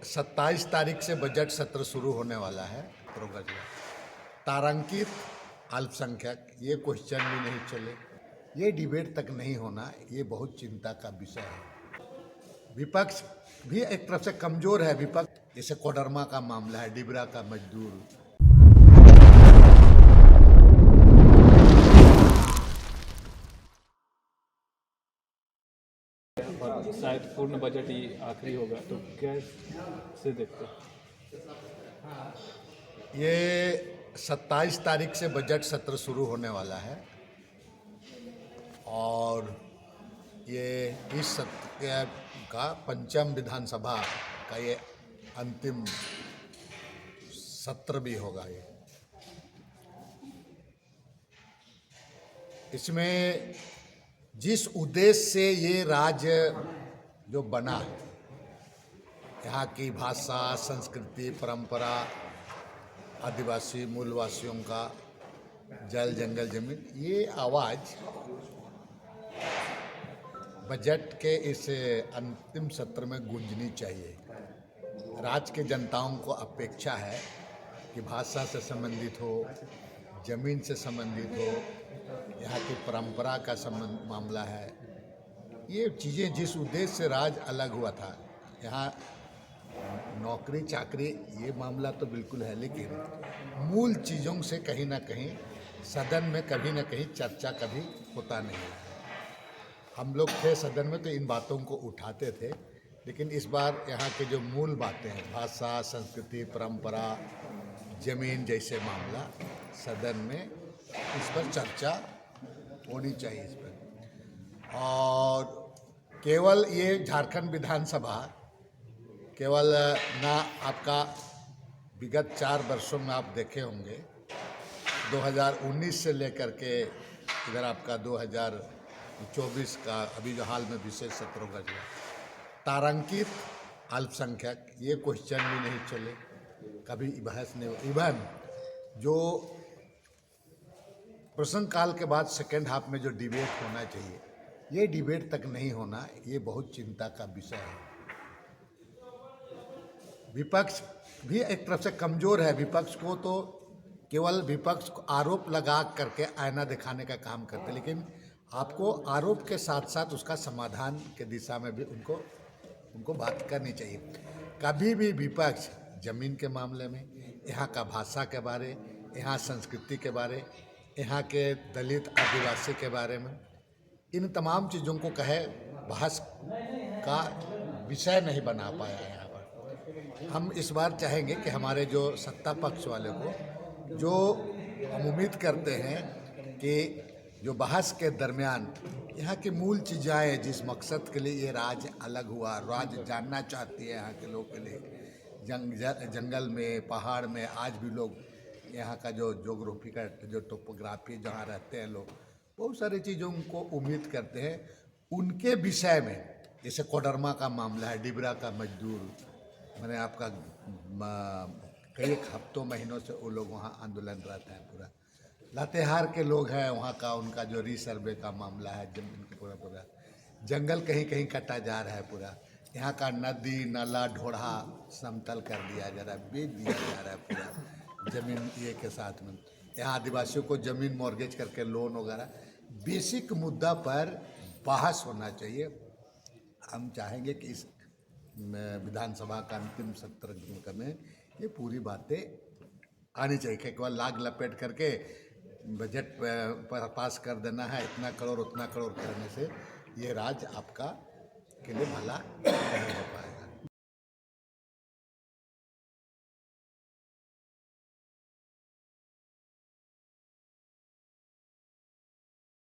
27 तारीख से बजट सत्र शुरू होने वाला है। तारांकित अल्पसंख्यक, ये क्वेश्चन भी नहीं चले, ये डिबेट तक नहीं होना, ये बहुत चिंता का विषय है। विपक्ष भी एक तरफ से कमजोर है। विपक्ष जैसे कोडरमा का मामला है, डिबरा का मजदूर, और शायद पूर्ण बजट ही आखिरी होगा, तो कैसे देखते हैं? ये 27 तारीख से बजट सत्र शुरू होने वाला है और ये इस सत्र का पंचम विधानसभा का ये अंतिम सत्र भी होगा। ये इसमें जिस उद्देश्य से ये राज्य जो बना है, यहाँ की भाषा, संस्कृति, परंपरा, आदिवासी मूलवासियों का जल, जंगल, जमीन, ये आवाज़ बजट के इस अंतिम सत्र में गूंजनी चाहिए। राज्य के जनताओं को अपेक्षा है कि भाषा से संबंधित हो, जमीन से संबंधित हो, यहाँ की परंपरा का संबंध मामला है, ये चीज़ें जिस उद्देश्य से राज्य अलग हुआ था, यहाँ नौकरी चाकरी ये मामला तो बिल्कुल है, लेकिन मूल चीज़ों से कहीं ना कहीं सदन में कभी ना कहीं चर्चा कभी होता नहीं है। हम लोग थे सदन में तो इन बातों को उठाते थे, लेकिन इस बार यहाँ के जो मूल बातें हैं, भाषा, संस्कृति, परंपरा, जमीन जैसे मामला, सदन में इस पर चर्चा होनी चाहिए इस पर। और केवल ये झारखंड विधानसभा केवल ना आपका विगत 4 वर्षों में आप देखे होंगे, 2019 से लेकर के इधर आपका 2024 का अभी जो हाल में विशेष सत्रों का जो तारांकित अल्पसंख्यक, ये क्वेश्चन भी नहीं चले, कभी बहस नहीं। इवन जो प्रश्नकाल के बाद सेकेंड हाफ में जो डिबेट होना चाहिए, ये डिबेट तक नहीं होना, ये बहुत चिंता का विषय है। विपक्ष भी एक तरफ से कमजोर है। विपक्ष को तो केवल विपक्ष को आरोप लगा करके आईना दिखाने का काम करते, लेकिन आपको आरोप के साथ साथ उसका समाधान के दिशा में भी उनको बात करनी चाहिए। कभी भी विपक्ष जमीन के मामले में, यहाँ का भाषा के बारे, यहाँ संस्कृति के बारे, यहाँ के दलित आदिवासी के बारे में, इन तमाम चीज़ों को कहे बहस का विषय नहीं बना पाया है। यहाँ पर हम इस बार चाहेंगे कि हमारे जो सत्ता पक्ष वाले को, जो हम उम्मीद करते हैं कि जो बहस के दरमियान यहाँ की मूल चीज़ें, जिस मकसद के लिए ये राज्य अलग हुआ, राज्य जानना चाहती है यहाँ के लोग के लिए, जंगल में, पहाड़ में आज भी लोग, यहाँ का जो जोग्राफी का जो टोपोग्राफी, जहाँ रहते हैं लोग, बहुत सारी चीज़ों को उम्मीद करते हैं। उनके विषय में जैसे कोडरमा का मामला है, डिबरा का मजदूर, मैंने आपका कई हफ्तों महीनों से वो लोग वहाँ आंदोलन रहता है। पूरा लातेहार के लोग हैं वहाँ का, उनका जो रीसर्वे का मामला है, जमीन पूरा जंगल कहीं कहीं कटा जा रहा है। पूरा यहाँ का नदी नाला ढोढ़ा समतल कर दिया जा रहा है, बेच दिया जा रहा है पूरा जमीन ये के साथ में। यहाँ आदिवासियों को जमीन मॉर्गेज करके लोन वगैरह, बेसिक मुद्दा पर बहस होना चाहिए। हम चाहेंगे कि इस विधानसभा का अंतिम सत्र में ये पूरी बातें आनी चाहिए। केवल लाग लपेट करके बजट पर पास कर देना है, इतना करोड़ उतना करोड़ करने से ये राज्य आपका के लिए भला नहीं हो पाएगा।